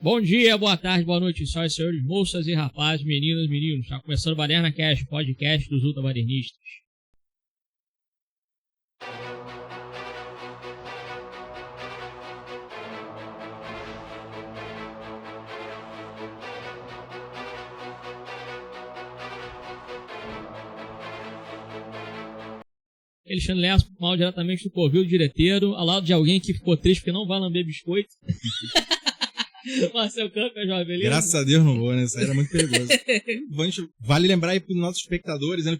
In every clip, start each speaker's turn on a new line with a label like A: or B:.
A: Bom dia, boa tarde, boa noite, senhoras e senhores, moças e rapazes, meninas e meninos. Está começando o Baderna Cast, podcast dos ultrabadernistas. Alexandre Lessa, mal diretamente do Covil Direteiro, ao lado de alguém que ficou triste porque não vai lamber biscoito. Marcel Campo, Jorge, beleza?
B: Graças a Deus não vou, né? Isso aí era muito perigoso. Vale lembrar aí para os nossos espectadores, né?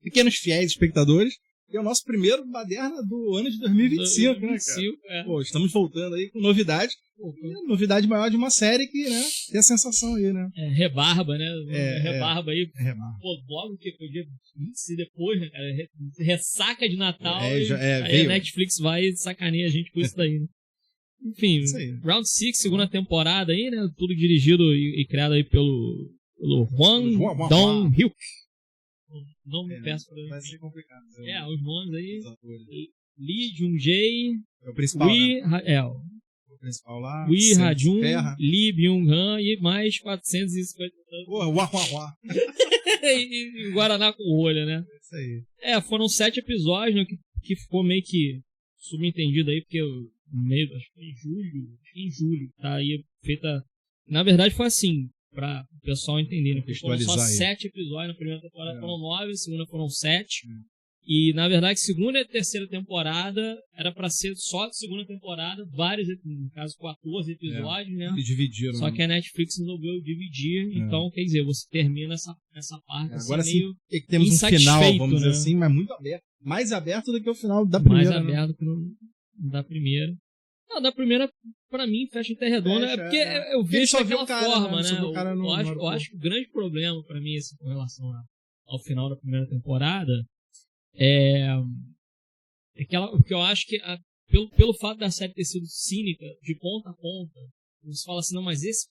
B: Pequenos fiéis espectadores, que é o nosso primeiro Baderna do ano de 2025, né, cara? Pô, estamos voltando aí com novidade. Novidade maior de uma série que, né, tem a sensação aí, né?
A: Rebarba, né? Rebarba aí.
B: Rebarba.
A: Pô, logo que foi o dia 20 depois, né, cara? Ressaca de Natal. Aí
B: veio.
A: a Netflix vai e sacaneia a gente com isso daí, né? Enfim, Round 6, segunda temporada aí, né? Tudo dirigido e criado aí pelo Hwang Dong-hyuk. Não me peço pra...
B: Vai ser complicado.
A: Os nomes aí. Lee Jung-jae.
B: É o principal,
A: o
B: principal lá.
A: Lee Ha-jun, Lee Byung-han e mais 450.
B: Porra,
A: e Guaraná com rolha, né?
B: Isso aí.
A: Foram 7 episódios, né, que ficou meio que subentendido aí, porque no meio, acho que em julho, tá aí feita. Na verdade foi assim, pra o pessoal entender, né? Foram só 7 episódios na primeira temporada, foram 9, na segunda foram 7. E na verdade, segunda e terceira temporada era pra ser só de segunda temporada, vários, no caso 14 episódios, né?
B: E dividiram.
A: Só que a Netflix resolveu dividir, então quer dizer, você termina essa parte
B: agora
A: assim,
B: sim,
A: meio
B: temos um final, vamos dizer
A: né?
B: assim, mas muito aberto. Mais aberto do que o final da primeira.
A: Mais aberto que da primeira. Não, da primeira, pra mim, fecha até redonda, porque eu vejo daquela forma, né? Eu acho que o grande problema pra mim, assim, com relação ao final da primeira temporada, porque eu acho que, pelo fato da série ter sido cínica, de ponta a ponta, você fala assim, não, mas esse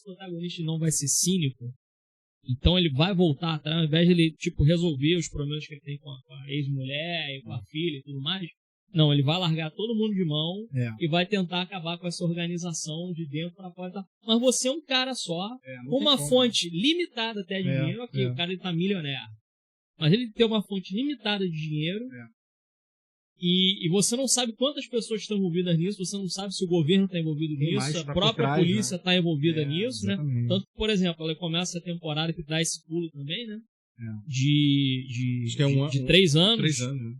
A: protagonista não vai ser cínico, então ele vai voltar atrás, ao invés de ele, tipo, resolver os problemas que ele tem com a ex-mulher e com a filha e tudo mais. Não, ele vai largar todo mundo de mão e vai tentar acabar com essa organização de dentro para fora. Mas você é um cara só, com uma fonte limitada até de dinheiro. Ok, o cara ele tá milionário. Mas ele tem uma fonte limitada de dinheiro e você não sabe quantas pessoas estão envolvidas nisso, você não sabe se o governo está envolvido nisso, a própria polícia está envolvida nisso, né? Tanto que, por exemplo, ela começa a temporada que dá esse pulo também, né? De 3 anos.
B: 3 anos, né?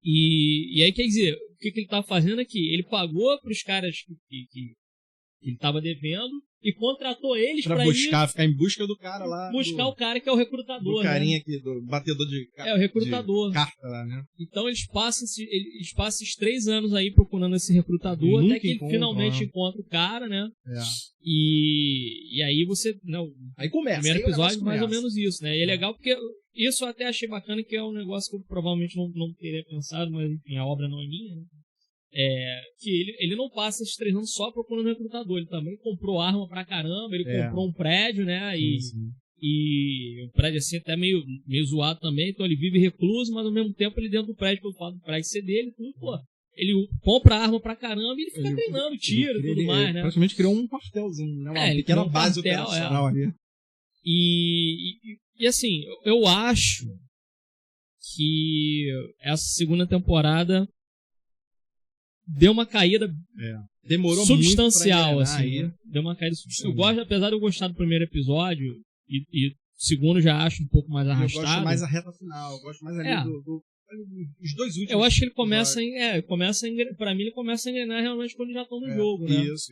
A: E aí, quer dizer, o que ele tá fazendo aqui? Ele pagou pros caras que ele tava devendo e contratou eles pra
B: ficar em busca do cara lá.
A: Buscar o cara que é o recrutador,
B: do carinha aqui, do batedor de carta.
A: O recrutador.
B: De carta lá, né?
A: Então eles passam esses 3 anos aí procurando esse recrutador, até que ele finalmente encontra o cara, né? E aí você... Não,
B: aí começa.
A: O primeiro episódio, mais ou menos isso, né? E é legal porque... Isso eu até achei bacana, que é um negócio que eu provavelmente não teria pensado, mas enfim, a obra não é minha, né? Que ele não passa esses 3 anos só procurando recrutador, ele também comprou arma pra caramba, ele comprou um prédio, né? E o prédio assim até meio zoado também, então ele vive recluso, mas ao mesmo tempo ele dentro do prédio, pelo fato do prédio ser dele, tudo, pô. Ele compra arma pra caramba e ele fica treinando tiro e tudo mais, né?
B: Praticamente criou um quartelzinho, né? Uma pequena base operacional ali.
A: E assim, eu acho que essa segunda temporada deu uma caída
B: demorou
A: substancial,
B: muito
A: assim. Deu uma caída substancial. Eu gosto, apesar de eu gostar do primeiro episódio, e o segundo já acho um pouco mais arrastado.
B: Eu gosto mais a reta final, eu gosto mais ali os 2 últimos.
A: Eu acho que ele começa pra mim ele começa a engrenar realmente quando já estão no jogo, né?
B: Isso.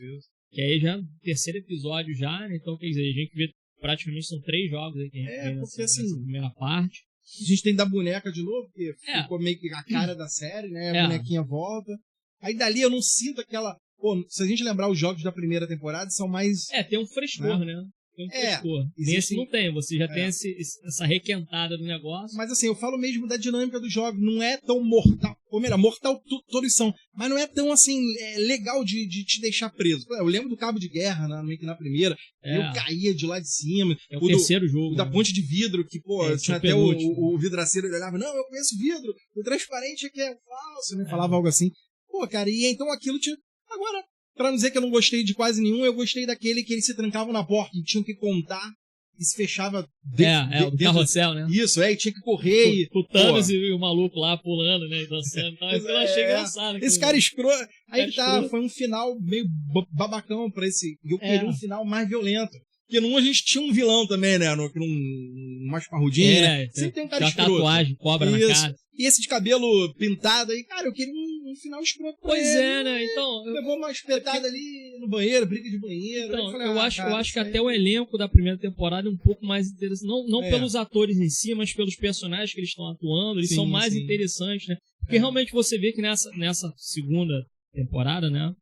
A: Que aí já é o terceiro episódio já, né? Então, quer dizer, a gente vê praticamente são 3 jogos aí que a gente vê nessa primeira parte.
B: A gente tem da boneca de novo, porque ficou meio que a cara da série, né? A bonequinha volta. Aí dali eu não sinto aquela... Pô, se a gente lembrar os jogos da primeira temporada, são mais...
A: tem um frescor, né? Tem um frescor. Nesse não tem, você já tem essa requentada do negócio.
B: Mas assim, eu falo mesmo da dinâmica do jogo, não é tão mortal, ou melhor, mortal todos são, mas não é tão assim, legal de te deixar preso. Eu lembro do Cabo de Guerra, meio que na primeira, eu caía de lá de cima.
A: É o terceiro jogo.
B: O da ponte de vidro, que tinha até o vidraceiro, ele olhava, não, eu conheço vidro, o transparente aqui é falso, falava algo assim. Pô, cara, e então aquilo te... Agora, Pra não dizer que eu não gostei de quase nenhum, eu gostei daquele que eles se trancavam na porta e tinham que contar e se fechava
A: o carrossel, né?
B: Isso, e tinha que correr
A: o Thanos e o maluco lá pulando, né? E dançando e tal. Isso eu achei engraçado.
B: Esse cara escroto. Aí foi um final meio babacão pra esse. Eu queria um final mais violento. Porque num a gente tinha um vilão também, né? Num mais parrudinho, né? Sempre tem um cara escroto.
A: Tatuagem, cobra na cara.
B: E esse de cabelo pintado aí, cara, eu queria um final escroto.
A: Pois é, né? Então.
B: Levou uma espetada ali no banheiro, briga de banheiro.
A: Então, falei, eu acho que até o elenco da primeira temporada é um pouco mais interessante. Não pelos atores em si, mas pelos personagens que eles estão atuando. Eles são mais interessantes, né? Porque realmente você vê que nessa segunda temporada, né?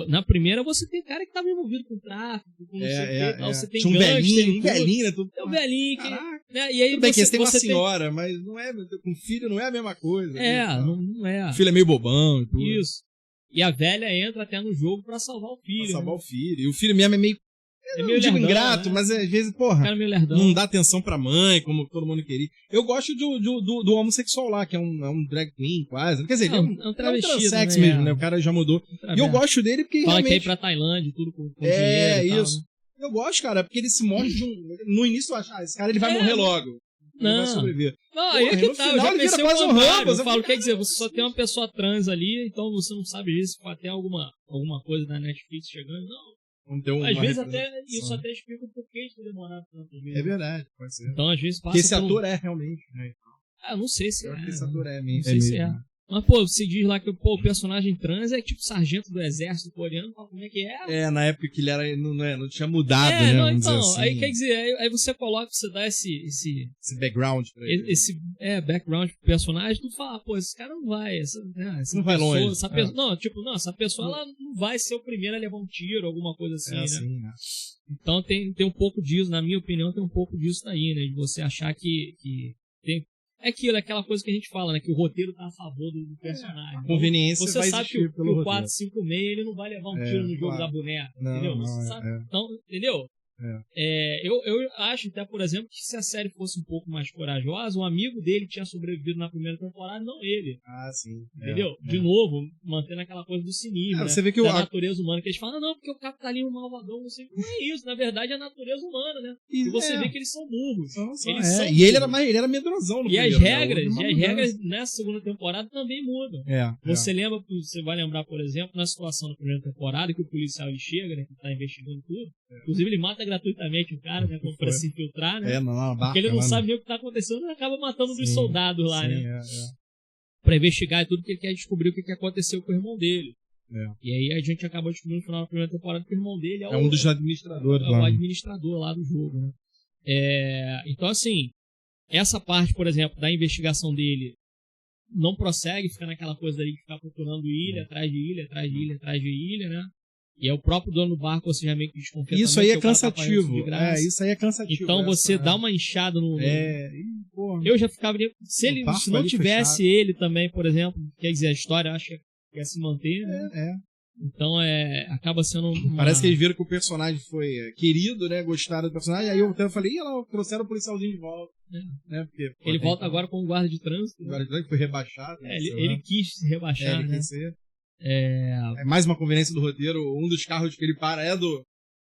A: Na primeira você tem cara que tava envolvido com tráfico, com não sei o que e tal. Você tem
B: tinha um velhinho, né?
A: É um velhinho que.
B: Né? E aí tudo bem que tem uma senhora, mas não é. Com filho não é a mesma coisa.
A: Não é.
B: O filho é meio bobão e tudo.
A: Isso. E a velha entra até no jogo pra salvar o filho.
B: E o filho mesmo é meio. Eu digo ingrato, né? Mas às vezes, não dá atenção pra mãe, como todo mundo queria. Eu gosto do homossexual lá, que é um drag queen, quase. Quer dizer, ele é um transsex mesmo, né? O cara já mudou. E eu gosto dele porque
A: fala
B: realmente...
A: que é ir pra Tailândia, tudo com dinheiro e tal,
B: isso. Né? Eu gosto, cara, porque ele se mostra no início eu acho, esse cara ele vai morrer logo. Ele vai sobreviver.
A: Não, aí é que tá, eu já pensei o contrário. Eu falo, quer dizer, você só tem uma pessoa trans ali, então você não sabe isso, até alguma coisa da Netflix chegando, não. Às vezes isso até explica o porquê de ter demorado tanto.
B: É verdade, pode ser.
A: Então às vezes passa.
B: Porque esse ator é realmente, né?
A: Não sei se
B: esse ator é mesmo.
A: Não sei se é. Mas, você diz lá que o personagem trans é tipo sargento do exército coreano, como é que é?
B: Na época que ele era, não tinha mudado, né?
A: Não, então, assim. Aí quer dizer, aí você coloca, você dá esse
B: background pra ele.
A: Esse background pro personagem, tu fala, esse cara não vai, essa
B: não vai longe.
A: Essa pessoa ela não vai ser o primeiro a levar um tiro, alguma coisa assim, né?
B: Assim, né?
A: Então tem um pouco disso, na minha opinião, tem um pouco disso daí, né? De você achar que tem... É aquela coisa que a gente fala, né? Que o roteiro tá a favor do personagem.
B: A conveniência
A: você
B: vai
A: sabe que o 456 ele não vai levar um tiro no jogo
B: claro.
A: da boneca,
B: não,
A: entendeu?
B: Não,
A: você sabe? Então, entendeu? Eu acho até, por exemplo, que se a série fosse um pouco mais corajosa, um amigo dele tinha sobrevivido na primeira temporada, não ele.
B: Sim.
A: Entendeu? De novo, mantendo aquela coisa do cinismo, né?
B: Você vê que
A: da natureza humana, que eles falam, não, porque o capitalismo malvadão, não sei. Não é isso, na verdade é a natureza humana, né? E você vê que eles são burros. São
B: e ele era medrosão no primeiro.
A: As regras nessa segunda temporada também mudam. Você lembra, você vai lembrar, por exemplo, na situação da primeira temporada, que o policial ele chega, né? Que tá investigando tudo. Inclusive ele mata gratuitamente o cara, né? Pra se infiltrar, né? Porque ele não sabe nem o que tá acontecendo e acaba matando um dos soldados lá, né? Pra investigar e tudo, porque ele quer descobrir o que aconteceu com o irmão dele. E aí a gente acabou descobrindo no final da primeira temporada que o irmão dele é um dos administradores lá. O administrador lá do jogo, né? Então, assim, essa parte, por exemplo, da investigação dele não prossegue, fica naquela coisa ali de ficar procurando ilha, atrás de ilha, atrás de ilha, atrás de ilha, né? E é o próprio dono do barco, ou seja, meio que desconfia.
B: Isso aí é cansativo. Isso aí é cansativo.
A: Então você dá uma enxada no. Eu já ficava. Se não tivesse fechado. Ele também, por exemplo, quer dizer, a história acho que ia se manter, né? Então acaba sendo.
B: Parece que eles viram que o personagem foi querido, né? Gostaram do personagem. Aí eu até falei, trouxeram o policialzinho de volta. Né? Porque,
A: ele volta agora como guarda de trânsito.
B: O guarda de trânsito foi rebaixado.
A: Ele quis se rebaixar.
B: Ele quis ser. É mais uma conveniência do roteiro. Um dos carros que ele para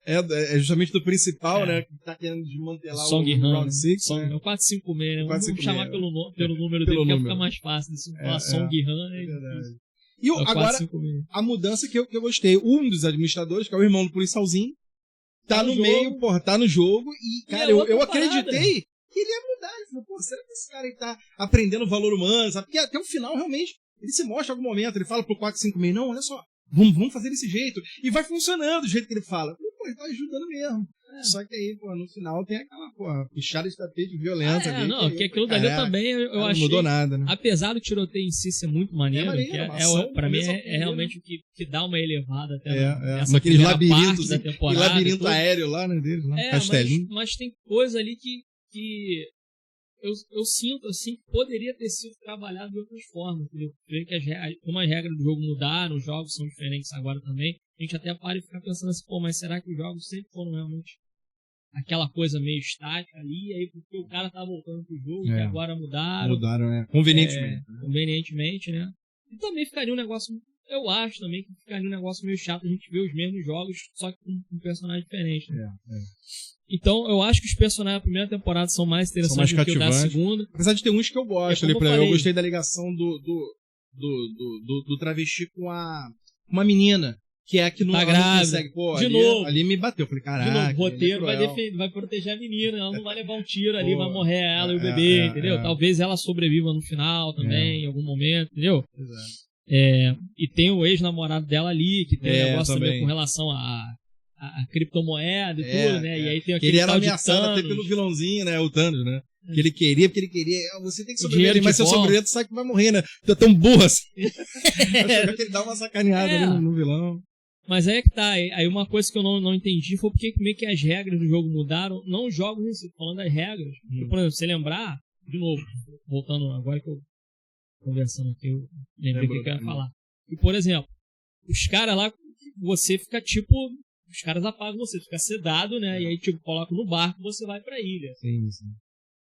B: é justamente do principal, né? Que tá querendo desmantelar o Round 6.
A: É o 456, né? Vamos chamar pelo número dele, que fica mais fácil. Se falar Song Han, né?
B: É verdade. E agora, a mudança que eu gostei. Um dos administradores, que é o irmão do policialzinho, tá no meio, tá no jogo. E, cara, eu acreditei que ele ia mudar. Ele falou, será que esse cara aí tá aprendendo o valor humano? Sabe? Porque até o final, realmente, ele se mostra em algum momento, ele fala pro 456, não, olha só, vamos fazer desse jeito. E vai funcionando do jeito que ele fala. Ele tá ajudando mesmo. Só que aí, no final tem aquela, pichada de tapete de violência.
A: Que aquilo dali também eu achei.
B: Não mudou nada, né?
A: Apesar do tiroteio em si ser muito maneiro, pra mim é realmente o que dá uma elevada até
B: naqueles
A: labirintos
B: da temporada. E labirinto aéreo lá, né, deles, lá, castelinho.
A: Mas tem coisa ali que eu sinto assim que poderia ter sido trabalhado de outras formas, entendeu? Como as regras do jogo mudaram, os jogos são diferentes agora também, a gente até para e fica pensando assim, mas será que os jogos sempre foram realmente aquela coisa meio estática ali, aí porque o cara tá voltando pro jogo, que agora mudaram.
B: Mudaram, Convenientemente.
A: Convenientemente, né? E também ficaria um negócio, eu acho também que ficaria um negócio meio chato a gente ver os mesmos jogos, só que com um personagem diferente. Né? Então, eu acho que os personagens da primeira temporada são mais interessantes do que o da segunda.
B: Apesar de ter uns que eu gosto. Eu gostei da ligação do travesti com uma menina. Que é que não consegue. Pô,
A: de novo.
B: Ali me bateu. Eu falei, caraca.
A: De novo, o roteiro vai proteger a menina. Ela não vai levar um tiro ali, vai morrer ela e o bebê, entendeu? Talvez ela sobreviva no final também, em algum momento, entendeu?
B: Exato.
A: E tem o ex-namorado dela ali, que tem um negócio também com relação a criptomoeda e tudo, né? E aí tem aquele
B: ele era ameaçado até pelo vilãozinho, né? O Thanos, né? Que ele queria, você tem que sobreviver, mas se eu sobreviver, tu sabe que vai morrer, né? Tu é tão burro assim. Eu que ele dá uma sacaneada ali no vilão.
A: Mas aí é que tá, aí uma coisa que eu não entendi foi porque meio que as regras do jogo mudaram, não os jogos em si, falando das regras. Por exemplo, você lembrar, de novo, voltando agora que eu conversando aqui, eu lembrei o que eu ia falar. E, por exemplo, os caras lá, você fica tipo, os caras apagam você, fica sedado, né? E aí tipo, coloca no barco e você vai pra ilha.
B: Sim.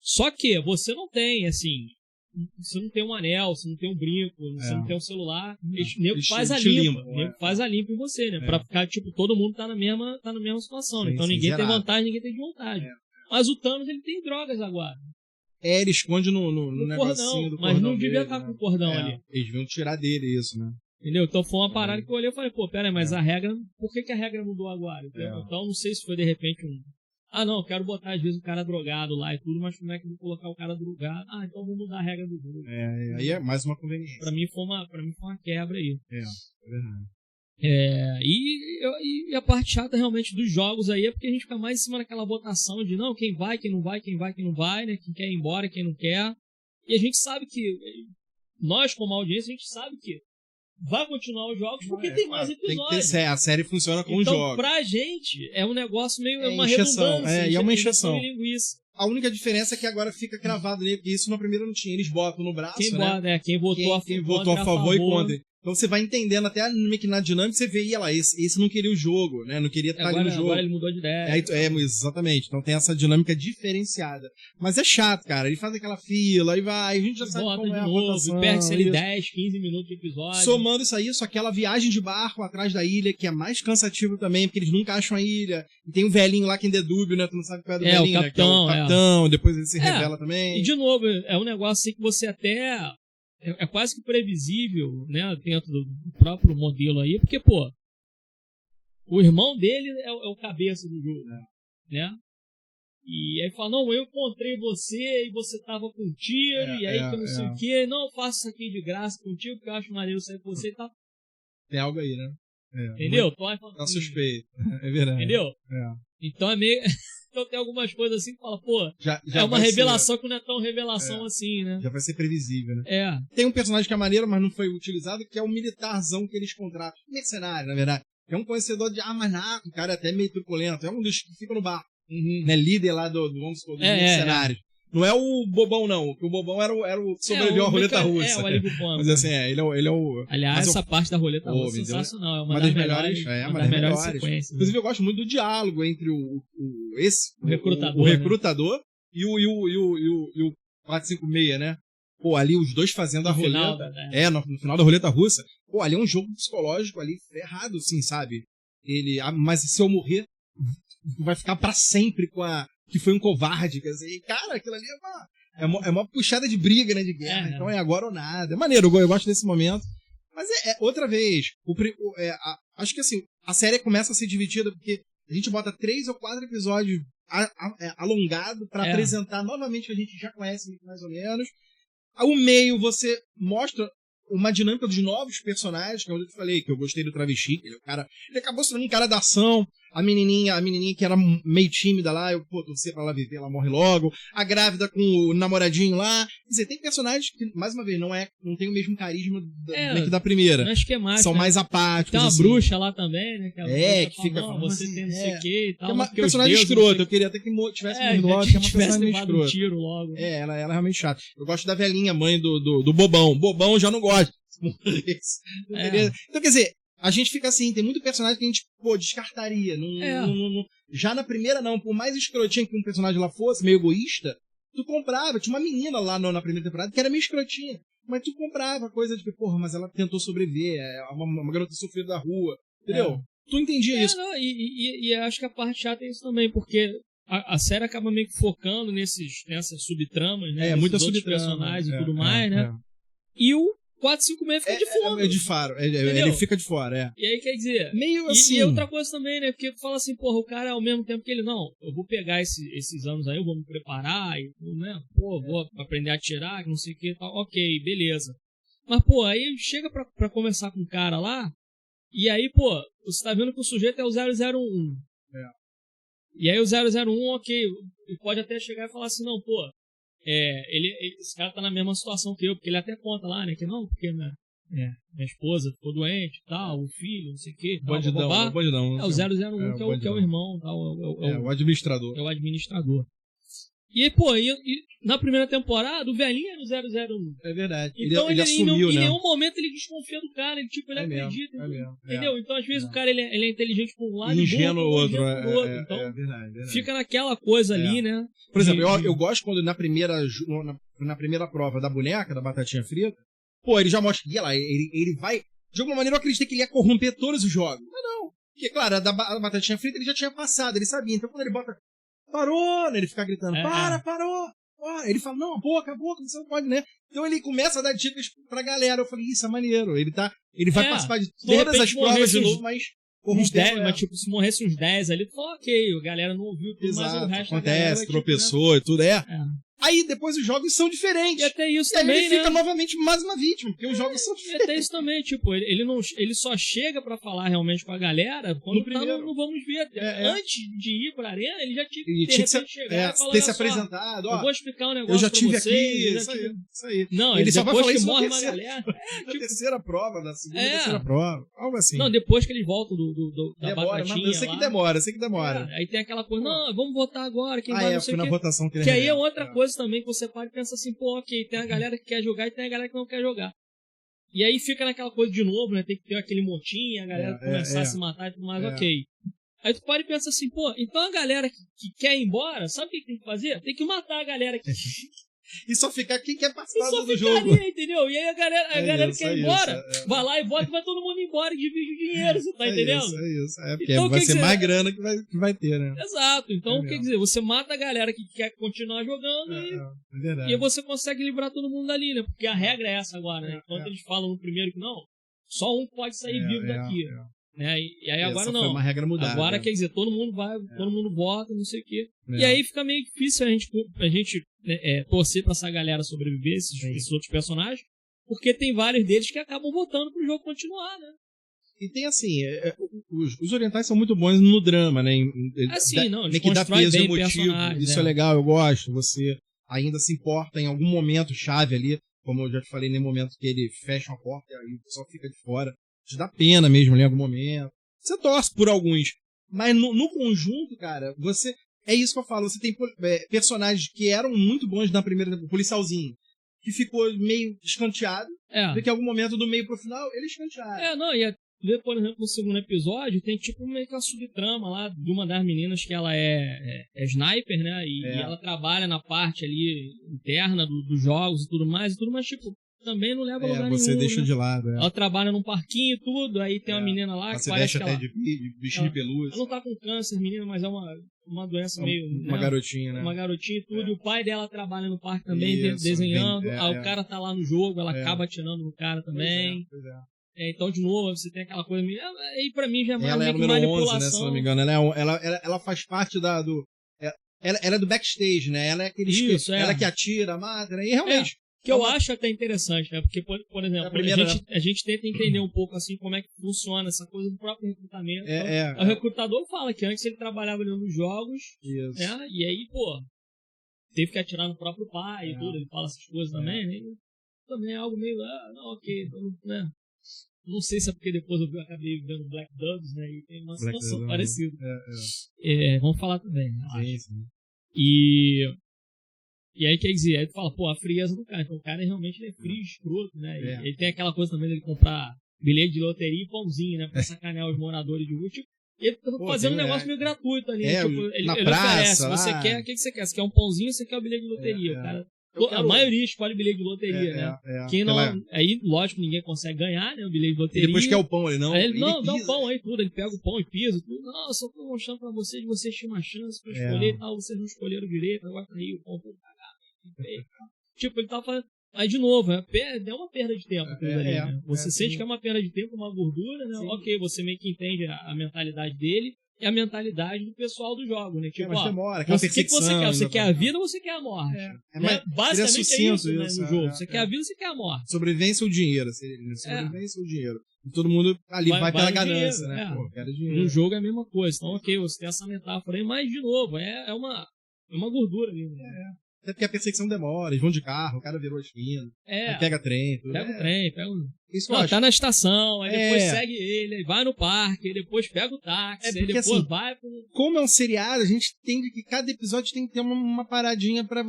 A: Só que você não tem, assim, você não tem um anel, você não tem um brinco, você não tem um celular, o nego faz a limpa, faz a limpa em você, né? Pra ficar, tipo, todo mundo tá na mesma situação, né? Então ninguém tem vantagem, ninguém tem desvantagem. Mas o Thanos, ele tem drogas agora.
B: Ele esconde no negocinho do cordão.
A: Mas não devia estar com o cordão ali.
B: Eles deviam tirar dele isso, né?
A: Entendeu? Então foi uma parada que eu olhei e falei, pô, pera aí, mas a regra, por que a regra mudou agora? Então não sei se foi de repente não, eu quero botar às vezes o cara drogado lá e tudo, mas como é que eu vou colocar o cara drogado? Então vou mudar a regra do jogo.
B: Aí é mais uma conveniência.
A: Pra mim foi uma quebra aí.
B: É verdade.
A: E a parte chata realmente dos jogos aí é porque a gente fica mais em cima daquela votação de não, quem vai, quem não vai, quem vai, quem não vai, né? Quem quer ir embora, quem não quer. E a gente sabe que, nós como audiência, a gente sabe que vai continuar os jogos porque tem mais episódios.
B: A série funciona com os
A: jogos.
B: Então,
A: pra gente, é um negócio meio uma
B: encheção,
A: redundância.
B: E é uma encheção.
A: Linguiça.
B: A única diferença é que agora fica cravado nele, porque isso na primeira não tinha. Eles botam no braço,
A: quem votou
B: a favor e contra. Então você vai entendendo até meio que na dinâmica, você vê, lá, esse não queria o jogo, né? Não queria estar ali no jogo.
A: Agora ele mudou de ideia.
B: Exatamente. Então tem essa dinâmica diferenciada. Mas é chato, cara. Ele faz aquela fila, aí vai, a gente já sabe como é a votação.
A: Perde-se ali 10, 15 minutos de episódio.
B: Somando isso aí, só aquela viagem de barco atrás da ilha, que é mais cansativo também, porque eles nunca acham a ilha. E tem um velhinho lá que é dedúbio, né? Tu não sabe qual é do velhinho,
A: o capitão,
B: né? Que é o capitão, depois ele se revela também.
A: E de novo, é um negócio assim que você até... É quase que previsível, né, dentro do próprio modelo aí, porque, pô, o irmão dele é o cabeça do jogo, né? E aí fala, não, eu encontrei você e você tava com tiro, e aí que não sei o quê, não, eu faço isso aqui de graça contigo, porque eu acho maneiro sair com você e tal.
B: Tem algo aí, né?
A: Entendeu?
B: Tá suspeito, é verdade.
A: Entendeu? Então é meio... Então tem algumas coisas assim que fala, pô,
B: já
A: é uma revelação que não é tão revelação assim, né?
B: Já vai ser previsível, né?
A: Tem
B: um personagem que é maneiro, mas não foi utilizado, que é o militarzão que eles contratam. Mercenário, na verdade. É um conhecedor de armas nato, o cara é até meio truculento. É um dos que fica no bar. Né? Líder lá dos mercenários. Não é o Bobão, não. O Bobão era o que sobreviveu à roleta russa.
A: O alívio cômico.
B: Mas assim, ele é o...
A: Aliás, essa parte da roleta russa é sensacional. É uma das melhores. Uma das melhores sequências.
B: Inclusive, eu gosto muito do diálogo entre o
A: recrutador,
B: recrutador e o 456, né? Pô, ali os dois fazendo a roleta. No final da roleta russa. Pô, ali é um jogo psicológico ali ferrado, assim, sabe? Mas se eu morrer, vai ficar pra sempre com a... que foi um covarde, quer dizer, cara, aquilo ali é uma puxada de briga, né, de guerra, então é agora ou nada. É maneiro, eu gosto desse momento. Mas outra vez, acho que assim, a série começa a ser dividida porque a gente bota 3 ou 4 episódios alongado pra apresentar novamente o que a gente já conhece mais ou menos. Ao meio você mostra uma dinâmica dos novos personagens, que é onde eu te falei, que eu gostei do travesti, ele acabou sendo um cara da ação, a menininha que era meio tímida lá, eu torcer pra ela viver, ela morre logo, a grávida com o namoradinho lá, quer dizer, tem personagens que, mais uma vez, não tem o mesmo carisma que da primeira.
A: Acho que é mais,
B: são mais apáticos.
A: Tem uma
B: assim.
A: bruxa lá também, né?
B: Que fica
A: falando, você tem não sei o que e tal.
B: É uma personagem escrota, eu queria até que tivesse morrido logo, que é uma personagem escrota.
A: Um tiro logo.
B: Ela é realmente chata. Eu gosto da velhinha, mãe do Bobão. Bobão eu já não gosto. Então, quer dizer, a gente fica assim, tem muito personagem que a gente, descartaria. Já na primeira, não. Por mais escrotinha que um personagem lá fosse, meio egoísta, tu comprava. Tinha uma menina lá na primeira temporada que era meio escrotinha. Mas tu comprava coisa de, porra, mas ela tentou sobreviver, é uma garota sofrida da rua, entendeu? Tu entendia isso.
A: Não, e acho que a parte chata é isso também, porque a série acaba meio que focando nessas subtramas, né?
B: Muitas
A: subtramas, personagens e tudo mais, né? E o 456 fica de fora.
B: De faro, ele fica de fora,
A: E aí, quer dizer...
B: Meio assim...
A: E outra coisa também, né? Porque tu fala assim, porra, o cara ao mesmo tempo que ele, não, eu vou pegar esses anos aí, eu vou me preparar, e, né? Pô, vou aprender a atirar, que não sei o que e tal. Ok, beleza. Mas, pô, aí chega pra conversar com o cara lá, e aí, pô, você tá vendo que o sujeito é o 001. E aí o 001, ok, ele pode até chegar e falar assim, não, pô, esse cara tá na mesma situação que eu, porque ele até conta lá, né, que não, porque minha esposa ficou doente e tal, o filho, não sei o que,
B: bandidão.
A: É o 001 que é o irmão, tal,
B: o administrador.
A: É o administrador. E aí, pô, na primeira temporada, o velhinho era o 001.
B: É verdade.
A: Então
B: ele assumiu,
A: em
B: né?
A: nenhum momento ele desconfia do cara, ele acredita. Entendeu? Então, às vezes, o cara ele é inteligente por um lado e
B: ingênuo o outro.
A: Então,
B: é verdade.
A: fica naquela coisa ali, né?
B: Por exemplo, eu gosto quando na primeira prova da boneca, da batatinha frita, pô, ele já mostra que ele vai... De alguma maneira eu acreditei que ele ia corromper todos os jogos. Mas não. Porque, claro, a batatinha frita ele já tinha passado, ele sabia. Então, quando ele bota... Parou, né? Ele fica gritando, parou. Ele fala, não, a boca, você não pode, né? Então ele começa a dar dicas pra galera. Eu falei, isso é maneiro. Ele vai participar de todas as provas de novo, mas
A: uns 10, mas tipo, se morresse uns 10 ali, tu fala, ok, a galera não ouviu tudo, mas o resto
B: acontece, tropeçou e tudo, Aí depois os jogos são diferentes.
A: E até isso também,
B: ele fica novamente mais uma vítima, porque os jogos são diferentes.
A: E até isso também, tipo, ele só chega pra falar realmente com a galera quando no Vamos Ver. Antes de ir pra arena, ele já tinha que chegar e falar,
B: ter se apresentado.
A: Eu vou explicar um negócio
B: eu já tive
A: pra vocês,
B: aqui, isso aí.
A: Não,
B: ele só vai falar
A: que
B: isso
A: morre
B: na
A: galera.
B: Na terceira prova, na segunda, terceira prova, algo assim.
A: Não, depois que eles voltam da batatinha
B: eu sei que demora.
A: Aí tem aquela coisa, não, vamos votar agora, quem vai, não sei o quê.
B: Na votação que
A: aí é outra coisa também que você pode pensar assim, pô, ok, tem a galera que quer jogar e tem a galera que não quer jogar. E aí fica naquela coisa de novo, né? Tem que ter aquele motim, a galera começar a se matar e tudo mais, ok. Aí tu pode pensar assim, pô, então a galera que quer ir embora, sabe o que tem que fazer? Tem que matar a galera que...
B: E só ficar quem quer participar do jogo.
A: Ali, entendeu? E aí a galera que quer ir embora, vai lá e vota e vai todo mundo embora e divide o dinheiro, você tá entendendo?
B: Isso. Porque então, vai ser mais grana que vai ter, né?
A: Exato. Então, quer dizer, você mata a galera que quer continuar jogando e você consegue livrar todo mundo dali, né? Porque a regra é essa agora, né? Enquanto eles falam no primeiro que não, só um pode sair vivo daqui. Né? E aí agora não.
B: Foi uma regra mudada.
A: Agora quer dizer, todo mundo vai, todo mundo vota, não sei o quê. E aí fica meio difícil a gente torcer pra essa galera sobreviver, esses outros personagens, porque tem vários deles que acabam votando pro jogo continuar, né?
B: E tem assim, os orientais são muito bons no drama, né?
A: Eles
B: que dá peso
A: bem
B: emotivo. Isso é legal, eu gosto. Você ainda se importa em algum momento chave ali, como eu já te falei, no momento que ele fecha uma porta e o pessoal fica de fora. Te dá pena mesmo ali em algum momento. Você torce por alguns. Mas no conjunto, cara, você... É isso que eu falo. Você tem personagens que eram muito bons na primeira... O policialzinho. Que ficou meio escanteado. Porque em algum momento do meio pro final, ele escanteado.
A: E ver, por exemplo, no segundo episódio, tem tipo meio que uma subtrama lá de uma das meninas que ela é sniper, né? E ela trabalha na parte ali interna dos jogos e tudo mais, tipo... Também não leva a lugar nenhum.
B: Você deixa de lado.
A: Ela trabalha num parquinho e tudo, aí tem uma menina lá que parece que
B: até de bichinho de pelúcia.
A: Ela não tá com câncer, menina, mas é uma doença meio...
B: Uma garotinha, né?
A: Uma garotinha e tudo. E o pai dela trabalha no parque também, desenhando. O cara tá lá no jogo, ela acaba atirando no cara também.
B: Pois
A: então, de novo, você tem aquela coisa... Aí pra mim já é mais
B: meio que manipulação. 11, né, se não me engano. Ela faz parte ela é do backstage, né? Ela é aquele... Ela que atira, mata, né? E realmente...
A: Que eu acho até interessante, né? Porque, por exemplo, a gente tenta entender um pouco assim como é que funciona essa coisa do próprio recrutamento. O recrutador fala que antes ele trabalhava ali nos jogos, né? E aí, pô, teve que atirar no próprio pai e tudo, ele fala essas coisas também, né? Também é algo meio, não, ok, então, né? Não sei se é porque depois eu acabei vendo Black Dogs, né? E tem uma situação parecida. Vamos falar também, né? Sim. E aí, quer dizer, aí tu fala, pô, a frieza do cara. Então o cara realmente é frio, escroto, né? Ele tem aquela coisa também dele comprar bilhete de loteria e pãozinho, né? Pra sacanear os moradores de rua. Tipo, ele tá fazendo um negócio meio gratuito ali. Tipo, ele
B: praça,
A: oferece. Você quer, o que você quer? Você quer um pãozinho ou você quer o bilhete de loteria? O cara A maioria escolhe bilhete de loteria, né? Quem não... Aí, lógico, ninguém consegue ganhar, né? O bilhete de loteria.
B: E depois quer o pão, ele não.
A: Aí ele não, dá o pão aí, tudo. Ele pega o pão e pisa, tudo. Não, eu só tô mostrando pra vocês tinham uma chance pra escolher e tal. Vocês não escolheram direito, agora tá aí o pão todo cagado. Tipo, ele tava fazendo. Aí, de novo, é uma perda de tempo. Né? Você sente que é uma perda de tempo, uma gordura, né? Sim. Ok, você meio que entende a mentalidade dele e a mentalidade do pessoal do jogo, né? Tipo,
B: mas demora,
A: o que você quer? Você quer a vida ou você quer a morte? Né? Basicamente é isso, né, no jogo. Você quer a vida ou você quer a morte?
B: Sobrevivência ou dinheiro? Sobrevivência ou dinheiro? E todo mundo ali vai pela ganância,
A: dinheiro,
B: né? Pô, quero dinheiro.
A: No jogo é a mesma coisa. Então, ok, você tem essa metáfora aí, mas, de novo, é uma gordura ali. Né?
B: Até porque a perseguição demora, eles vão de carro, o cara virou a esquina, aí pega trem. Tudo.
A: Pega o trem,
B: Isso
A: tá na estação, aí depois segue ele, aí vai no parque, aí depois pega o táxi, aí depois assim, vai pro...
B: Como é um seriado, a gente entende que cada episódio tem que ter uma paradinha pra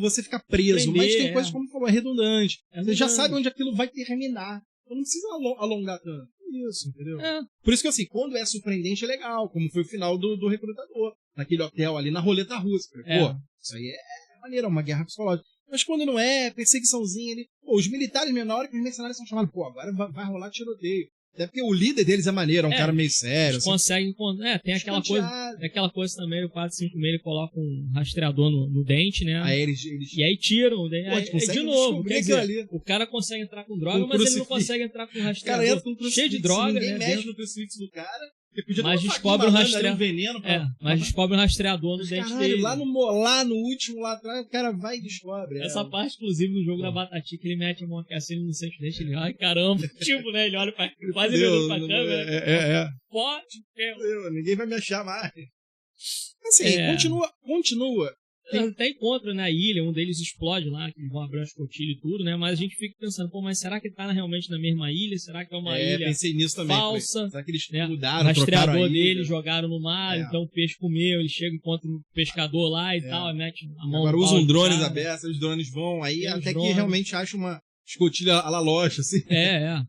B: você ficar preso, mas tem coisas, como falou, redundante. Você já sabe onde aquilo vai terminar. Então não precisa alongar tanto. Isso, entendeu? Por isso que, assim, quando é surpreendente é legal, como foi o final do Recrutador, naquele hotel ali, na roleta russa. Pô, isso aí é maneiro, é uma guerra psicológica. Mas quando não é, perseguiçãozinha ali. Pô, os militares, na hora que os mercenários são chamados, pô, agora vai rolar tiroteio. Até porque o líder deles é maneiro, é um cara meio sério.
A: Eles conseguem. Tem aquela coisa também, o 456 ele coloca um rastreador no dente, né? E aí tiram. De novo, quer dizer, o cara consegue entrar com droga, mas ele não consegue entrar com rastreador. Cara, entra cheio de droga,
B: ninguém
A: né?
B: mexe no crucifixo do cara.
A: Mas descobre um rastreador. Mas descobre um rastreador no dente dele.
B: Lá no último, lá atrás, o cara vai e descobre.
A: Essa parte, inclusive, no jogo da Batatinha, que ele mete a mão aqui assim no centro dente, ele ai caramba, tipo, né? Ele olha quase virando pra câmera. Pode,
B: ninguém vai me achar mais. Assim, continua.
A: Até encontra na ilha, um deles explode lá, que vão abrir uma escotilha e tudo, né? Mas a gente fica pensando, mas será que ele tá realmente na mesma ilha? Será que é uma ilha
B: pensei nisso também,
A: falsa?
B: Será que eles
A: mudaram, o rastreador dele, jogaram no mar, então o peixe comeu, ele chega e encontra um pescador lá e tal, mete a mão.
B: Agora usam drones abertos, os drones vão, aí até que realmente acha uma escotilha à la Lost, assim.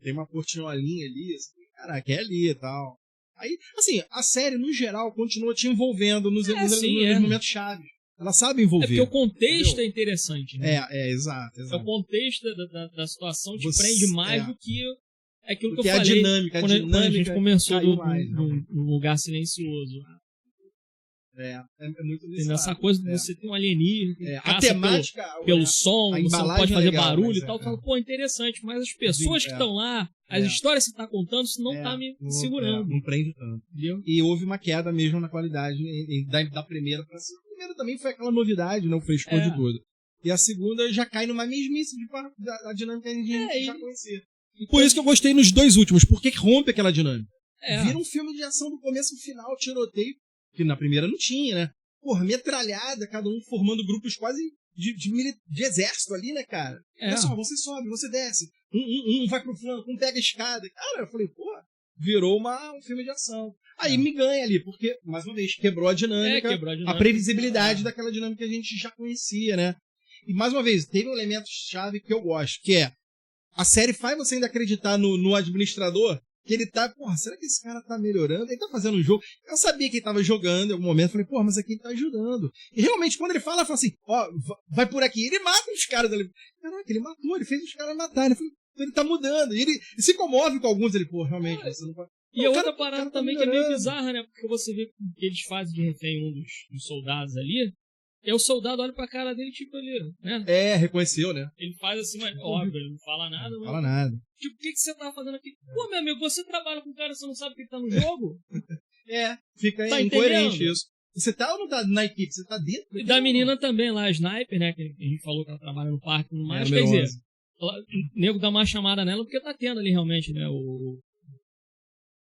B: Tem uma portinholinha ali, assim, caraca, é ali e tal. Aí, assim, a série, no geral, continua te envolvendo nos momentos chaves. Ela sabe envolver.
A: Porque o contexto é interessante, né?
B: Exato.
A: O contexto da situação te prende mais do que aquilo que eu falei.
B: A dinâmica.
A: Quando a gente começou no lugar silencioso.
B: É muito
A: necessário. Essa coisa de você ter um alienígena,
B: a temática,
A: pelo som, você não pode fazer barulho e tal. Fala, interessante, mas as pessoas que estão lá, as histórias que você está contando, isso não está me segurando.
B: Não prende tanto. Entendeu? E houve uma queda mesmo na qualidade da primeira para a segunda. A primeira também foi aquela novidade, não frescor de tudo. E a segunda já cai numa mesmice da dinâmica que a gente já conhecia. Por isso que eu gostei nos dois últimos, porque rompe aquela dinâmica. Vira um filme de ação do começo ao final, tiroteio, que na primeira não tinha, né? Porra, metralhada, cada um formando grupos quase de exército ali, né, cara? Olha só, você sobe, você desce, um vai pro flanco, um pega a escada. Cara, eu falei, porra, virou um filme de ação. Aí me ganha ali, porque, mais uma vez, quebrou a dinâmica, a previsibilidade daquela dinâmica que a gente já conhecia, né? E, mais uma vez, teve um elemento-chave que eu gosto, que é a série faz você ainda acreditar no administrador, que ele tá, porra, será que esse cara tá melhorando? Ele tá fazendo um jogo. Eu sabia que ele tava jogando em algum momento, falei, porra, mas aqui ele tá ajudando. E realmente, quando ele fala assim, vai por aqui, ele mata os caras ali. Caraca, ele matou, ele fez os caras matarem. Ele tá mudando. E ele se comove com alguns, ele, pô, realmente, você não pode.
A: E a outra parada também que é meio bizarra, né? Porque você vê que eles fazem de refém um dos soldados ali. E o soldado olha pra cara dele, tipo, ali, né?
B: Reconheceu, né?
A: Ele faz assim, mas óbvio, ele não fala nada.
B: Não fala nada.
A: Tipo, o que você tá fazendo aqui? Pô, meu amigo, você trabalha com um cara, você não sabe que ele tá no jogo?
B: Fica incoerente isso. Você tá ou não tá na equipe? Você tá dentro?
A: E da menina também lá, a Sniper, né? Que a gente falou que ela trabalha no parque e tudo mais. Quer dizer, o nego dá uma chamada nela porque tá tendo ali realmente, né?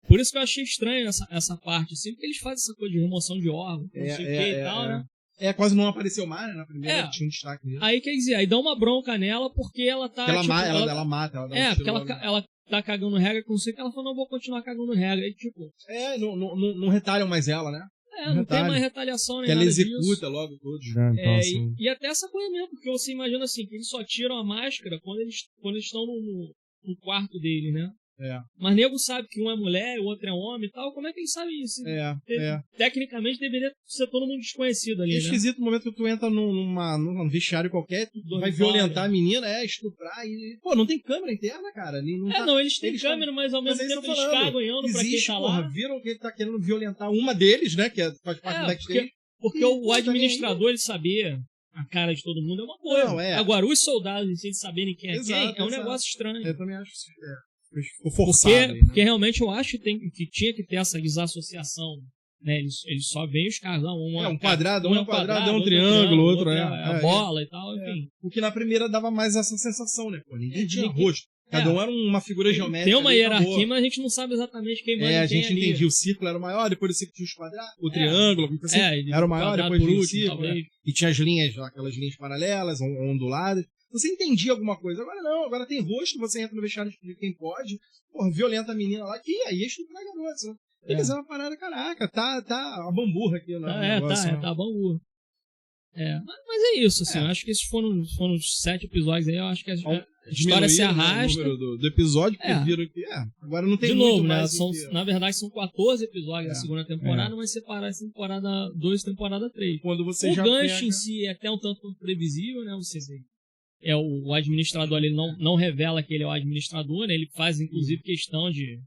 A: Por isso que eu achei estranho essa parte, assim, porque eles fazem essa coisa de remoção de órgãos, não sei o que e tal, né?
B: Quase não apareceu mais, né? Na primeira tinha um destaque mesmo.
A: Aí quer dizer, aí dá uma bronca nela porque ela tá.
B: Ela mata, ela dá
A: porque ela tá cagando regra, que não sei o que, ela falou, não, vou continuar cagando regra. Aí, tipo.
B: Não retalham mais ela, né?
A: Não tem mais retaliação nem
B: ela
A: nada
B: executa
A: disso.
B: logo todos.
A: E até essa coisa mesmo, porque você imagina assim, que eles só tiram a máscara quando eles estão no quarto dele, né? Mas nego sabe que um é mulher, o outro é homem e tal. Como é que eles sabem isso? Tecnicamente deveria ser todo mundo desconhecido ali,
B: É esquisito o momento que tu entra num vestiário qualquer, tu vai violentar a menina, estuprar e... Pô, não tem câmera interna, cara.
A: Não, eles têm câmera, mas ao mesmo tempo eles cagam em pra quem tá lá.
B: Viram que ele tá querendo violentar uma deles, né, que faz parte do backstage.
A: Porque o administrador, ele sabia a cara de todo mundo, é uma coisa. Agora, os soldados, sem saberem quem é quem, é um negócio estranho.
B: Eu também acho ficou forçado.
A: Porque realmente eu acho que tinha que ter essa desassociação, né? Eles só veem os caras lá, um quadrado,
B: é um triângulo, outro é
A: a bola e tal, enfim.
B: O que na primeira dava mais essa sensação, né? Pô, ninguém tinha rosto. Cada um era uma figura geométrica.
A: Tem uma hierarquia, mas a gente não sabe exatamente quem manda quem.
B: A gente entendia. O círculo era o maior, depois do círculo tinha os quadrados, o triângulo, assim, era o maior, depois vinha o círculo. E tinha as linhas, aquelas linhas paralelas, onduladas. Você entendia alguma coisa. Agora não, agora tem rosto, você entra no vestiário de quem pode, porra, violenta a menina lá, que aí estupra a garota. Tem que fazer uma parada, caraca, tá a bamburra aqui.
A: Tá a bamburra. Mas é isso, assim, eu acho que esses foram os 7 episódios aí, eu acho que a história se arrasta.
B: O número do episódio, porque viram que, agora não tem
A: de
B: muito
A: novo, né,
B: mais
A: na verdade são 14 episódios da segunda temporada, mas separaram essa temporada 2 e temporada 3.
B: Quando você
A: o gancho em si é até um tanto previsível, né, você o administrador, ele não revela que ele é o administrador, né, ele faz inclusive questão de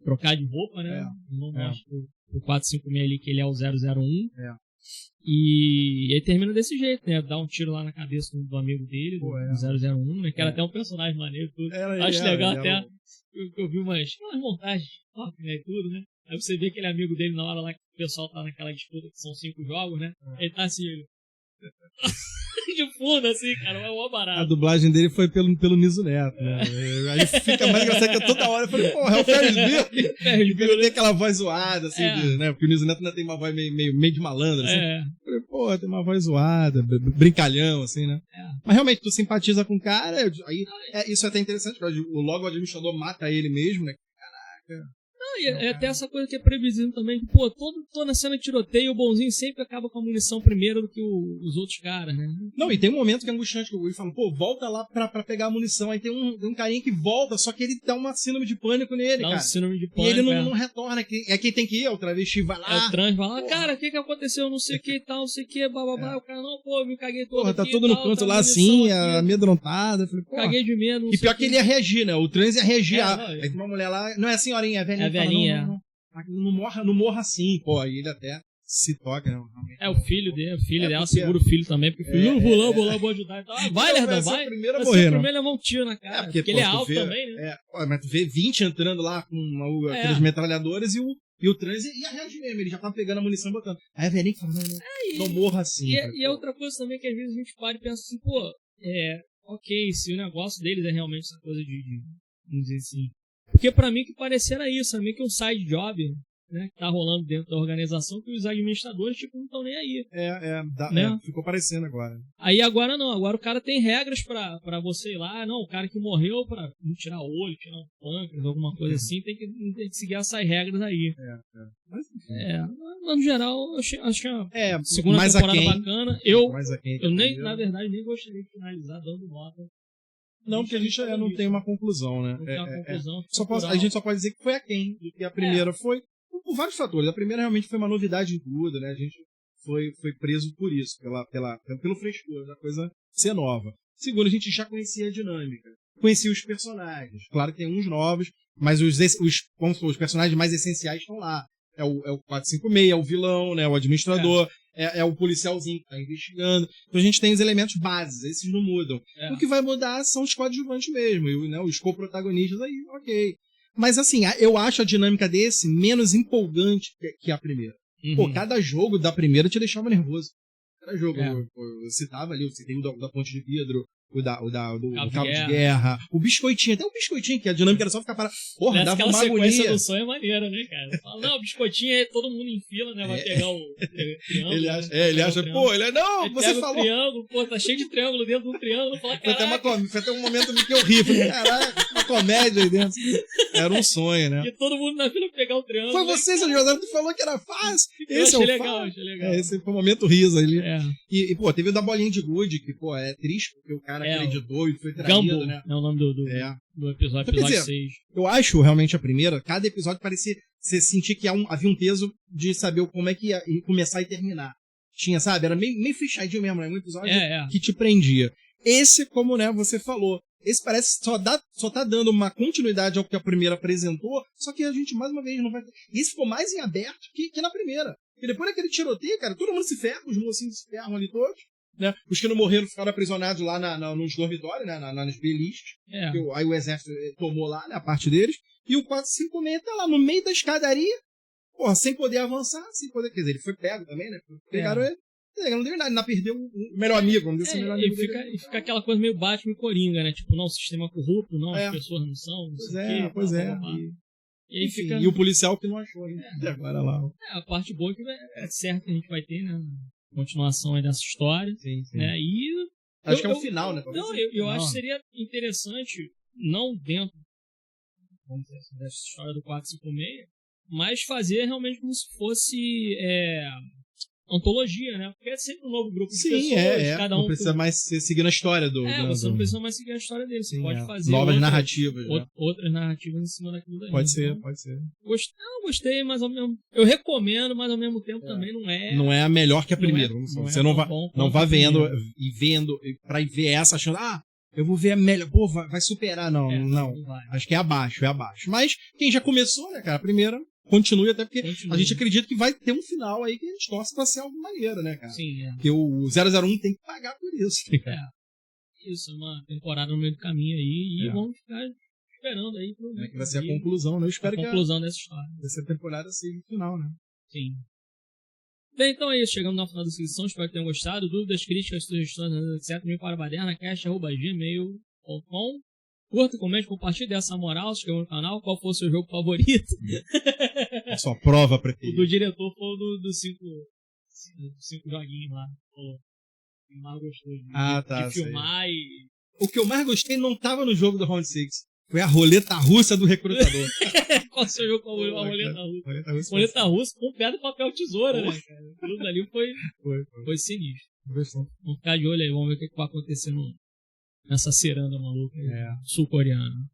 A: trocar de roupa, né, não mostra o 456 ali que ele é o 001. E aí termina desse jeito, né? Dá um tiro lá na cabeça do amigo dele, do 001, né? Que era até um personagem maneiro, tudo. Acho legal até. Eu vi umas montagens top, né? E tudo, né? Aí você vê aquele amigo dele na hora lá que o pessoal tá naquela disputa que são 5 jogos, né? Ele tá assim, de fundo, assim, cara, é uma barata.
B: A dublagem dele foi pelo Niso Neto, né? Aí fica mais engraçado que toda hora eu falei, porra, é o Ferris Bueller. Ele tem aquela voz zoada, assim, né? Porque o Niso Neto ainda tem uma voz meio de malandro, assim. Eu falei, porra, tem uma voz zoada, brincalhão, assim, né? Mas realmente, tu simpatiza com o cara, aí isso é até interessante, porque logo o administrador mata ele mesmo, né? Caraca.
A: E até essa coisa que é previsível também, que, pô, toda cena de tiroteio, o bonzinho sempre acaba com a munição primeiro do que os outros caras, né?
B: Não, e tem um momento que é angustiante, que o Will fala, pô, volta lá pra pegar a munição. Aí tem um carinha que volta, só que ele dá uma síndrome de pânico nele, cara.
A: Síndrome de pânico,
B: e ele não retorna, é quem tem que ir, o travesti vai lá.
A: O trans vai lá, cara, o que aconteceu, não sei o que e tal, não sei o que, bababá, o cara, não, pô, me caguei todo.
B: Porra, tá todo no canto lá assim, amedrontado.
A: Caguei de medo,
B: e pior que ele ia reagir, né? O trans ia reagir. Aí tem uma mulher lá, não é a senhorinha, é a velhinha.
A: É a velhinha.
B: Não morra assim, pô, aí ele até se toca, né?
A: O filho dela segura o filho também, porque o filho, vou lá, vou ajudar e tal. Vai, Lerdão, vai.
B: O primeiro a morrer,
A: primeiro levar um tiro na cara, porque ele é alto também, né?
B: Mas tu vê 20 entrando lá com aqueles metralhadores e o trans ia reagir mesmo, ele já tá pegando a munição e botando. Aí a velhinha fala, não morra assim.
A: E é outra coisa também que às vezes a gente para e pensa assim, pô, ok, se o negócio deles é realmente essa coisa de vamos dizer assim. Porque pra mim que parecia era isso, meio que um side job, né, que tá rolando dentro da organização, que os administradores tipo não estão nem aí.
B: Né? Ficou parecendo agora.
A: Aí agora não, agora o cara tem regras pra você ir lá, não, o cara que morreu pra tirar o olho, tirar um pâncreas, alguma coisa assim, tem que seguir essas regras aí. Mas no geral, eu achei a segunda temporada bacana. Eu na verdade, nem gostaria de finalizar dando nota.
B: Não, porque a gente não tem uma conclusão, né?
A: Não tem uma conclusão.
B: A gente só pode dizer que foi aquém do que a primeira foi, por vários fatores. A primeira realmente foi uma novidade em tudo, né? A gente foi preso por isso, pelo frescor da coisa ser nova. Segundo, a gente já conhecia a dinâmica, conhecia os personagens. Claro que tem uns novos, mas os personagens mais essenciais estão lá. É o 456, é o vilão, né? O administrador. É o policialzinho que tá investigando. Então a gente tem os elementos bases, esses não mudam. O que vai mudar são os coadjuvantes mesmo, né, os co-protagonistas aí, ok. Mas assim, eu acho a dinâmica desse menos empolgante que a primeira. Pô, cada jogo da primeira te deixava nervoso. Cada jogo, eu citava ali, eu citei o da Ponte de Vidro, o do Cabo de Guerra, o biscoitinho, até o biscoitinho, que a dinâmica era só ficar para. Porra, dava uma agonia.
A: A sequência do sonho é maneira, né, cara? Fala, não, o biscoitinho é todo mundo em fila, né? Vai pegar o triângulo.
B: Ele acha, pô, não, você falou.
A: O triângulo, pô, tá cheio de triângulo dentro do triângulo. Fala,
B: foi até um momento que eu ri, falei, caraca, uma comédia aí dentro. Era um sonho, né?
A: E todo mundo na fila pegar o triângulo.
B: Foi você, seu José, tu falou que era fácil.
A: Esse achei legal.
B: Esse foi um momento riso ali. E, pô, teve o da bolinha de gude, que, pô, é triste, porque o cara cara acreditou e foi
A: traído,
B: Gumball, né?
A: É o nome do episódio, então, episódio 6.
B: Eu acho realmente a primeira, cada episódio parecia, você sentir que havia um peso de saber como é que ia começar e terminar. Tinha, sabe? Era meio fechadinho mesmo, né? Um episódio que te prendia. Esse, como, né, você falou, esse parece só tá dando uma continuidade ao que a primeira apresentou, só que a gente, mais uma vez, não vai... Esse ficou mais em aberto que na primeira. Porque depois daquele tiroteio, cara, todo mundo se ferra, os mocinhos se ferram ali todos, né? Os que não morreram ficaram aprisionados lá nos dormitórios, né? Nas belistes. Aí o exército tomou lá, né, a parte deles. E o 456 tá lá no meio da escadaria, porra, sem poder avançar, sem poder... Quer dizer, ele foi pego também, né? Pegaram ele. Não deu nada, não perdeu o melhor amigo, vamos dizer assim, o melhor amigo.
A: E fica aquela coisa meio Batman e Coringa, né? Tipo, não, o sistema corrupto, não, as pessoas não são, não sei o quê.
B: Pois é. E aí fica... E o policial que não achou ainda agora lá.
A: A parte boa é que é certo que a gente vai ter, né? Continuação aí dessa história.
B: Sim.
A: Né? E
B: acho que é um final, né?
A: Eu acho que seria interessante, não dentro, vamos dizer assim, dessa história do 456, mas fazer realmente como se fosse antologia, né? Porque é sempre um novo grupo de pessoas, cada um...
B: Não precisa mais seguir a história do...
A: você não precisa mais seguir a história dele. Você pode fazer
B: novas narrativas.
A: Outras narrativas em cima daquilo daí.
B: Pode ser.
A: Gostei, mas ao mesmo... Eu recomendo, mas ao mesmo tempo também não é...
B: Não é a melhor que a primeira. Você não vá vendo pra ver essa achando... eu vou ver a melhor... Pô, vai superar. Não. Acho que é abaixo. Mas quem já começou, né, cara? A primeira... Continue, até porque a gente acredita que vai ter um final aí que a gente torce pra ser algo maneiro, né, cara?
A: Sim,
B: Porque o 001 tem que pagar por isso.
A: Isso, é uma temporada no meio do caminho aí e vamos ficar esperando aí.
B: Que vai ser a conclusão, né? Eu espero que a
A: conclusão dessa história.
B: Essa temporada seja o final, né?
A: Sim. Bem, então é isso. Chegamos no final da inscrição. Espero que tenham gostado. Dúvidas, críticas, sugestões, etc. Me para badernacast@gmail.com. Curta, comente, compartilhe dessa moral, se inscreva no canal. Qual foi o seu jogo favorito?
B: A sua prova preferida.
A: O do diretor foi o dos 5 joguinhos lá. O que mais gostou de filmar e...
B: O que eu mais gostei não tava no jogo do Round 6. Foi a roleta russa do recrutador.
A: Qual o seu jogo favorito? A roleta russa. Roleta russa com pedra, papel, tesoura, né, cara? Tudo ali foi sinistro. Vamos ficar de olho aí, vamos ver o que vai acontecer nessa ciranda maluca aí, sul-coreana.